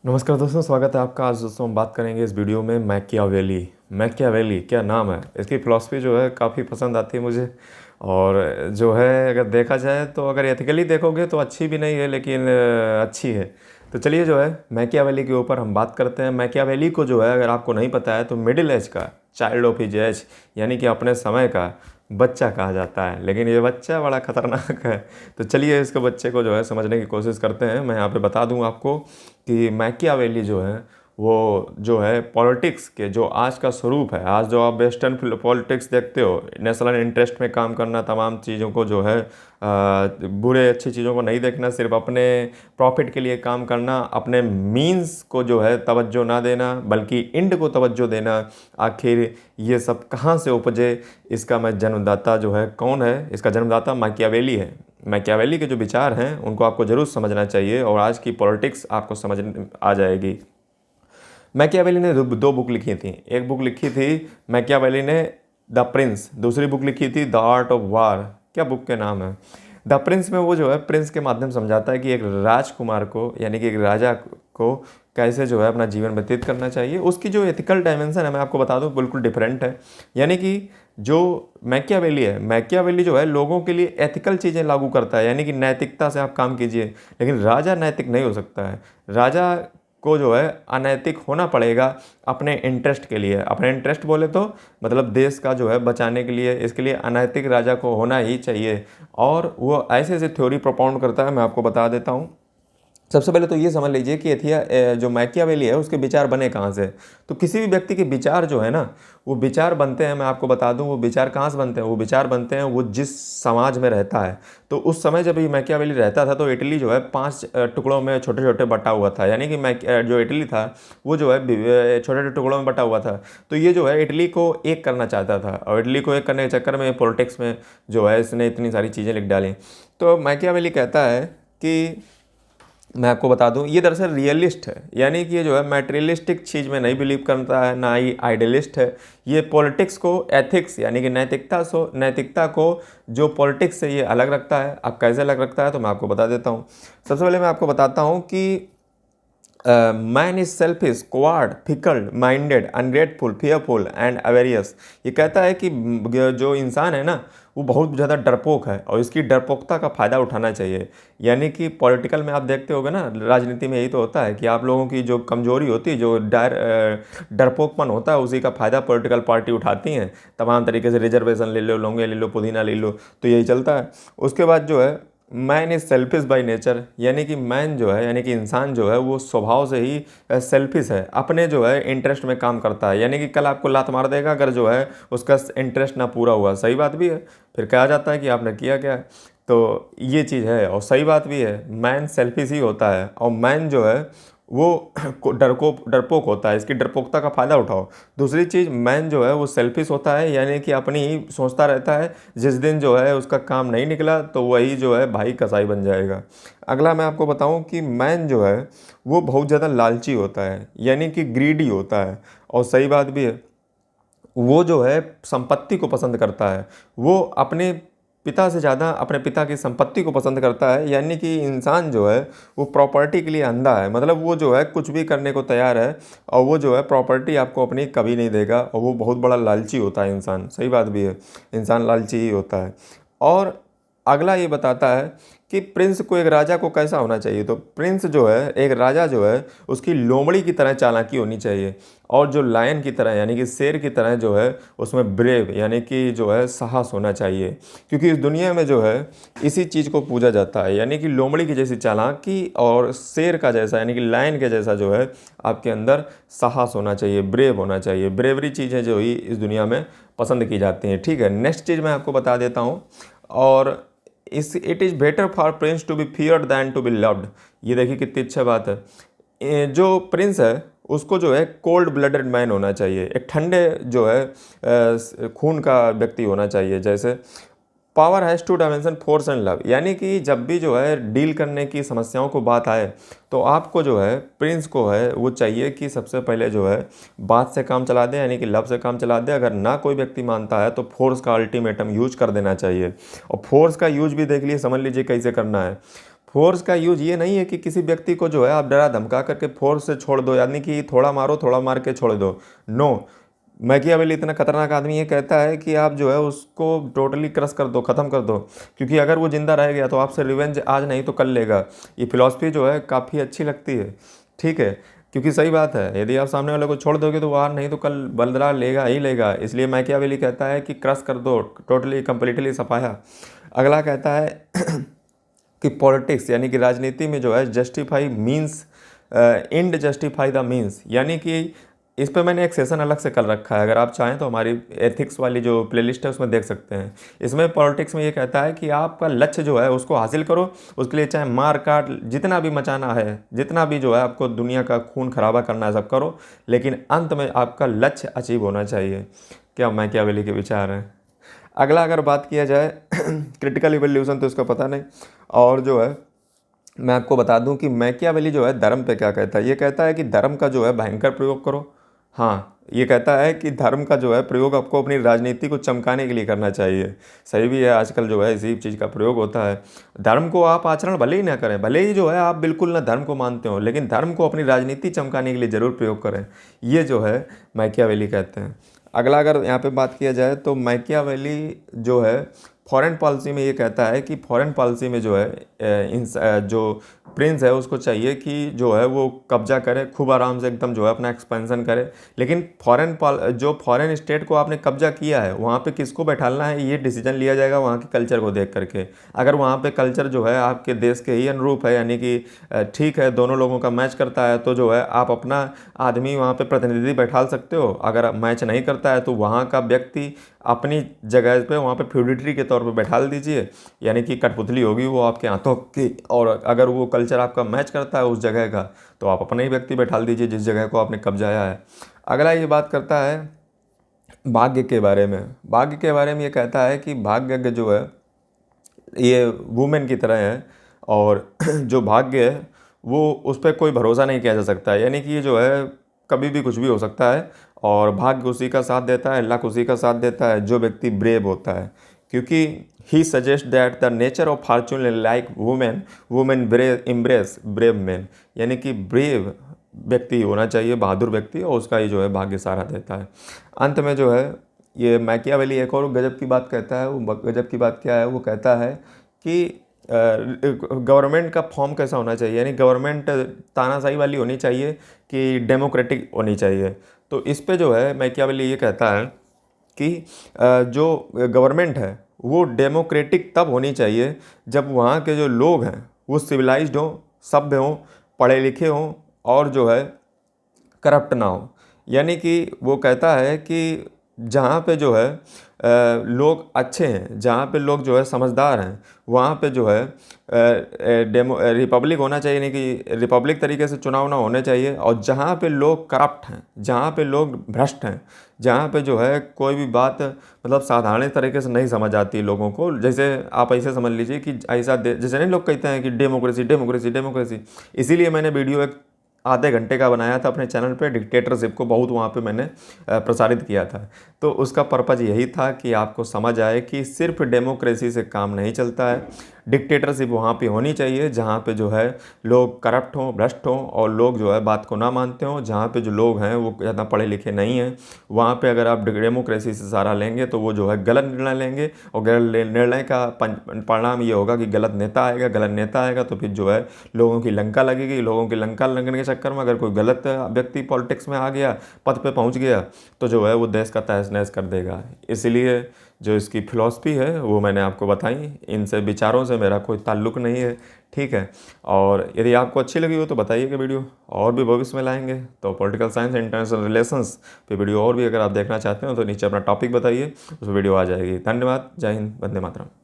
नमस्कार दोस्तों, स्वागत है आपका। आज दोस्तों हम बात करेंगे इस वीडियो में मैकियावेली। मैकियावेली क्या नाम है, इसकी फ़िलॉसफ़ी जो है काफ़ी पसंद आती है मुझे। और जो है अगर देखा जाए तो अगर एथिकली देखोगे तो अच्छी भी नहीं है, लेकिन अच्छी है। तो चलिए जो है मैकियावेली के ऊपर हम बात करते हैं। मैकियावेली को जो है अगर आपको नहीं पता है तो मिडिल एज का, चाइल्ड ऑफ हिज एज, यानी कि अपने समय का बच्चा कहा जाता है। लेकिन ये बच्चा बड़ा ख़तरनाक है। तो चलिए इसके बच्चे को जो है समझने की कोशिश करते हैं। मैं यहाँ पे बता दूँ आपको कि मैकियावेली जो है वो जो है पॉलिटिक्स के जो आज का स्वरूप है। आज जो आप वेस्टर्न पॉलिटिक्स देखते हो, नेशनल इंटरेस्ट में काम करना, तमाम चीज़ों को जो है बुरे अच्छी चीज़ों को नहीं देखना, सिर्फ अपने प्रॉफिट के लिए काम करना, अपने मीन्स को जो है तवज्जो ना देना बल्कि एंड को तवज्जो देना। आखिर ये सब कहाँ से उपजे, इसका मैं जन्मदाता जो है कौन है, इसका जन्मदाता मैकियावेली है। मैकियावेली के जो विचार हैं उनको आपको ज़रूर समझना चाहिए और आज की पॉलिटिक्स आपको समझ आ जाएगी। मैकियावेली ने दो बुक लिखी थी। एक बुक लिखी थी मैकियावेली ने द प्रिंस, दूसरी बुक लिखी थी द आर्ट ऑफ वार। क्या बुक के नाम है? द प्रिंस में वो जो है प्रिंस के माध्यम समझाता है कि एक राजकुमार को, यानी कि एक राजा को कैसे जो है अपना जीवन व्यतीत करना चाहिए। उसकी जो एथिकल डायमेंशन है मैं आपको बता दूं बिल्कुल डिफरेंट है। यानी कि जो मैकियावेली है, मैकियावेली जो है लोगों के लिए एथिकल चीज़ें लागू करता है, यानी कि नैतिकता से आप काम कीजिए। लेकिन राजा नैतिक नहीं हो सकता है। राजा को जो है अनैतिक होना पड़ेगा अपने इंटरेस्ट के लिए। अपने इंटरेस्ट बोले तो मतलब देश का जो है बचाने के लिए, इसके लिए अनैतिक राजा को होना ही चाहिए। और वो ऐसे ऐसे थ्योरी प्रोपाउंड करता है, मैं आपको बता देता हूँ। सबसे पहले तो ये समझ लीजिए कि जो मैकियावेली है उसके विचार बने कहाँ से। तो किसी भी व्यक्ति के विचार जो है ना, वो विचार बनते हैं, मैं आपको बता दूं वो विचार कहाँ से बनते हैं। वो विचार बनते हैं वो जिस समाज में रहता है। तो उस समय जब ये मैकियावेली रहता था तो इटली जो है 5 टुकड़ों में छोटे छोटे बटा हुआ था। यानी कि जो इटली था वो जो है छोटे छोटे टुकड़ों में बटा हुआ था। तो ये जो है इटली को एक करना चाहता था, और इटली को एक करने के चक्कर में पॉलिटिक्स में जो है इसने इतनी सारी चीज़ें लिख डाली। तो मैकियावेली कहता है कि मैं आपको बता दूं ये दरअसल रियलिस्ट है, यानी कि ये जो है मैटेरियलिस्टिक चीज़ में नहीं बिलीव करता है, ना ही आइडियलिस्ट है। ये पॉलिटिक्स को, एथिक्स यानी कि नैतिकता को जो पॉलिटिक्स से ये अलग रखता है। अब कैसे अलग रखता है तो मैं आपको बता देता हूँ। सबसे पहले मैं आपको बताता हूँ कि man is selfish, coward, fickle minded, ungrateful, fearful and avaricious. ये कहता है कि जो इंसान है ना वो बहुत ज़्यादा डरपोक है और इसकी डरपोकता का फ़ायदा उठाना चाहिए। यानी कि पॉलिटिकल में आप देखते होगे ना, राजनीति में यही तो होता है कि आप लोगों की जो कमजोरी होती है, जो डरपोकपन होता है, उसी का फ़ायदा पॉलिटिकल पार्टी उठाती हैं। तमाम तरीके से रिजर्वेशन ले लो, लोंगे ले लो, पुदीना ले लो, तो यही चलता है। उसके बाद जो है man is selfish by nature, यानी कि मैन जो है, यानी कि इंसान जो है वो स्वभाव से ही सेल्फिश है, अपने जो है इंटरेस्ट में काम करता है। यानी कि कल आपको लात मार देगा अगर जो है उसका इंटरेस्ट ना पूरा हुआ। सही बात भी है, फिर कहा जाता है कि आपने किया क्या। तो ये चीज़ है और सही बात भी है, मैन सेल्फिश ही होता है और मैन जो है वो डरपोक होता है। इसकी डरपोकता का फ़ायदा उठाओ। दूसरी चीज़, मैन जो है वो सेल्फिश होता है, यानी कि अपनी ही सोचता रहता है। जिस दिन जो है उसका काम नहीं निकला तो वही जो है भाई कसाई बन जाएगा। अगला मैं आपको बताऊं कि मैन जो है वो बहुत ज़्यादा लालची होता है, यानी कि ग्रीडी होता है। और सही बात भी है, वो जो है संपत्ति को पसंद करता है। वो अपने पिता से ज़्यादा अपने पिता की संपत्ति को पसंद करता है। यानी कि इंसान जो है वो प्रॉपर्टी के लिए अंधा है, मतलब वो जो है कुछ भी करने को तैयार है और वो जो है प्रॉपर्टी आपको अपनी कभी नहीं देगा, और वो बहुत बड़ा लालची होता है इंसान। सही बात भी है, इंसान लालची ही होता है। और अगला ये बताता है कि प्रिंस को, एक राजा को कैसा होना चाहिए। तो प्रिंस जो है, एक राजा जो है उसकी लोमड़ी की तरह चालाकी होनी चाहिए, और जो लायन की तरह यानी कि शेर की तरह जो है उसमें ब्रेव यानी कि जो है साहस होना चाहिए। क्योंकि इस दुनिया में जो है इसी चीज़ को पूजा जाता है, यानी कि लोमड़ी की जैसी चालाकी और शेर का जैसा यानी कि लायन के जैसा जो है आपके अंदर साहस होना चाहिए, ब्रेव होना चाहिए। ब्रेवरी चीज़ें जो ही इस दुनिया में पसंद की जाती हैं। ठीक है, नेक्स्ट चीज़ मैं आपको बता देता हूँ। और it is better for prince to be feared than to be loved. ये देखिए कितनी अच्छा बात है। जो प्रिंस है उसको जो है कोल्ड ब्लडेड मैन होना चाहिए, एक ठंडे जो है खून का व्यक्ति होना चाहिए। जैसे power has two dimension, force and love, यानी कि जब भी जो है डील करने की समस्याओं को बात आए तो आपको जो है प्रिंस को है वो चाहिए कि सबसे पहले जो है बात से काम चला दे, यानी कि लव से काम चला दे। अगर ना कोई व्यक्ति मानता है तो फोर्स का अल्टीमेटम यूज कर देना चाहिए। और फोर्स का यूज भी देख लीजिए, समझ लीजिए कैसे करना है। फोर्स का यूज ये नहीं है कि किसी व्यक्ति को जो है आप डरा धमका करके फोर्स से छोड़ दो, यानी कि थोड़ा मारो थोड़ा मार के छोड़ दो। नो, मैकियावेली इतना खतरनाक आदमी ये कहता है कि आप जो है उसको टोटली क्रश कर दो, ख़त्म कर दो, क्योंकि अगर वो ज़िंदा रह गया तो आपसे रिवेंज आज नहीं तो कल लेगा। ये फिलॉसफी जो है काफ़ी अच्छी लगती है, ठीक है, क्योंकि सही बात है, यदि आप सामने वाले को छोड़ दोगे तो वो आज नहीं तो कल बदला लेगा ही लेगा। इसलिए मैकियावेली कहता है कि क्रश कर दो, टोटली कंप्लीटली सफाया। अगला कहता है कि पॉलिटिक्स यानी कि राजनीति में जो है justify means and justify the means, यानी कि इस पे मैंने एक सेशन अलग से कर रखा है, अगर आप चाहें तो हमारी एथिक्स वाली जो प्लेलिस्ट है उसमें देख सकते हैं। इसमें पॉलिटिक्स में ये कहता है कि आपका लक्ष्य जो है उसको हासिल करो, उसके लिए चाहे मार काट जितना भी मचाना है, जितना भी जो है आपको दुनिया का खून खराबा करना है सब करो, लेकिन अंत में आपका लक्ष्य अचीव होना चाहिए। क्या मैकियावेली के विचार हैं। अगला अगर बात किया जाए क्रिटिकल इवोल्यूशन, तो इसका पता नहीं। और जो है मैं आपको बता दूं कि मैकियावेली जो है धर्म पे क्या कहता है। ये कहता है कि धर्म का जो है भयंकर प्रयोग करो। हाँ, ये कहता है कि धर्म का जो है प्रयोग आपको अपनी राजनीति को चमकाने के लिए करना चाहिए। सही भी है, आजकल जो है इसी चीज़ का प्रयोग होता है। धर्म को आप आचरण भले ही ना करें, भले ही जो है आप बिल्कुल ना धर्म को मानते हो, लेकिन धर्म को अपनी राजनीति चमकाने के लिए ज़रूर प्रयोग करें। ये जो है मैकियावेली कहते हैं। अगला अगर यहाँ पे बात किया जाए तो मैकियावेली जो है फॉरेन पॉलिसी में ये कहता है कि फॉरेन पॉलिसी में जो है जो प्रिंस है उसको चाहिए कि जो है वो कब्जा करे, खूब आराम से एकदम जो है अपना एक्सपेंशन करे, लेकिन जो फॉरेन स्टेट को आपने कब्जा किया है वहाँ पे किसको बैठालना है ये डिसीजन लिया जाएगा वहाँ के कल्चर को देख करके। अगर वहाँ पे कल्चर जो है आपके देश के ही अनुरूप है, यानी कि ठीक है दोनों लोगों का मैच करता है, तो जो है आप अपना आदमी वहाँ पे प्रतिनिधि बैठा सकते हो। अगर मैच नहीं करता है तो वहाँ का व्यक्ति अपनी जगह पे वहाँ पे फ्यूडिटरी के तौर पे बैठा दीजिए, यानी कि कठपुतली होगी वो आपके हाथों की। और अगर वो कल्चर आपका मैच करता है उस जगह का तो आप अपने ही व्यक्ति बैठा दीजिए जिस जगह को आपने कब्जाया है। अगला ये बात करता है भाग्य के बारे में। भाग्य के बारे में ये कहता है कि भाग्य जो है ये वुमेन की तरह है, और जो भाग्य है वो उस पर कोई भरोसा नहीं किया जा सकता है, यानी कि ये जो है कभी भी कुछ भी हो सकता है, और भाग्य उसी का साथ देता है, लक उसी का साथ देता है जो व्यक्ति ब्रेव होता है। क्योंकि he suggest that the nature of fortune like women brave embrace brave man, यानी कि ब्रेव व्यक्ति होना चाहिए, बहादुर व्यक्ति, और उसका ही जो है भाग्य सहारा देता है। अंत में जो है ये मैकियावेली एक और गजब की बात कहता है। वो गजब की बात क्या है, वो कहता है कि गवर्नमेंट का फॉर्म कैसा होना चाहिए, यानी गवर्नमेंट तानाशाही वाली होनी चाहिए कि डेमोक्रेटिक होनी चाहिए। तो इस पे जो है मैकियावेली ये कहता है कि जो गवर्नमेंट है वो डेमोक्रेटिक तब होनी चाहिए जब वहाँ के जो लोग हैं वो सिविलाइज्ड हों, सभ्य हों, पढ़े लिखे हों, और जो है करप्ट ना हो। यानी कि वो कहता है कि जहाँ पे जो है लोग अच्छे हैं, जहाँ पे लोग जो है समझदार हैं, वहाँ पे जो है रिपब्लिक होना चाहिए, नहीं कि रिपब्लिक तरीके से चुनाव ना होने चाहिए। और जहाँ पे लोग करप्ट हैं, जहाँ पे लोग भ्रष्ट हैं, जहाँ पे जो है कोई भी बात मतलब साधारण तरीके से नहीं समझ आती लोगों को, जैसे आप ऐसे समझ लीजिए कि ऐसा जैसे नहीं लोग कहते हैं कि डेमोक्रेसी डेमोक्रेसी डेमोक्रेसी। इसीलिए मैंने वीडियो एक आधे घंटे का बनाया था अपने चैनल पे, डिक्टेटरशिप को बहुत वहाँ पे मैंने प्रसारित किया था। तो उसका पर्पज़ यही था कि आपको समझ आए कि सिर्फ डेमोक्रेसी से काम नहीं चलता है, डिक्टेटरशिप वहाँ पे होनी चाहिए जहाँ पे जो है लोग करप्ट हों, भ्रष्ट हों, और लोग जो है बात को ना मानते हों। जहाँ पे जो लोग हैं वो ज़्यादा पढ़े लिखे नहीं हैं, वहाँ पे अगर आप डेमोक्रेसी से सहारा लेंगे तो वो जो है गलत निर्णय लेंगे, और गलत निर्णय का परिणाम ये होगा कि गलत नेता आएगा, गलत नेता आएगा तो फिर जो है लोगों की लंका लगेगी। लोगों की लंका लगने के चक्कर में अगर कोई गलत व्यक्ति पॉलिटिक्स में आ गया, पद पे पहुँच गया, तो जो है वो देश का तहस नहस कर देगा। इसलिए जो इसकी फ़िलॉसफी है वो मैंने आपको बताई, इनसे विचारों से मेरा कोई ताल्लुक़ नहीं है, ठीक है। और यदि आपको अच्छी लगी हो तो बताइएगा वीडियो, और भी भविष्य में लाएंगे। तो political science and international relations पे वीडियो और भी अगर आप देखना चाहते हो तो नीचे अपना टॉपिक बताइए, उस वीडियो आ जाएगी। धन्यवाद, जय हिंद, वंदे मातरम।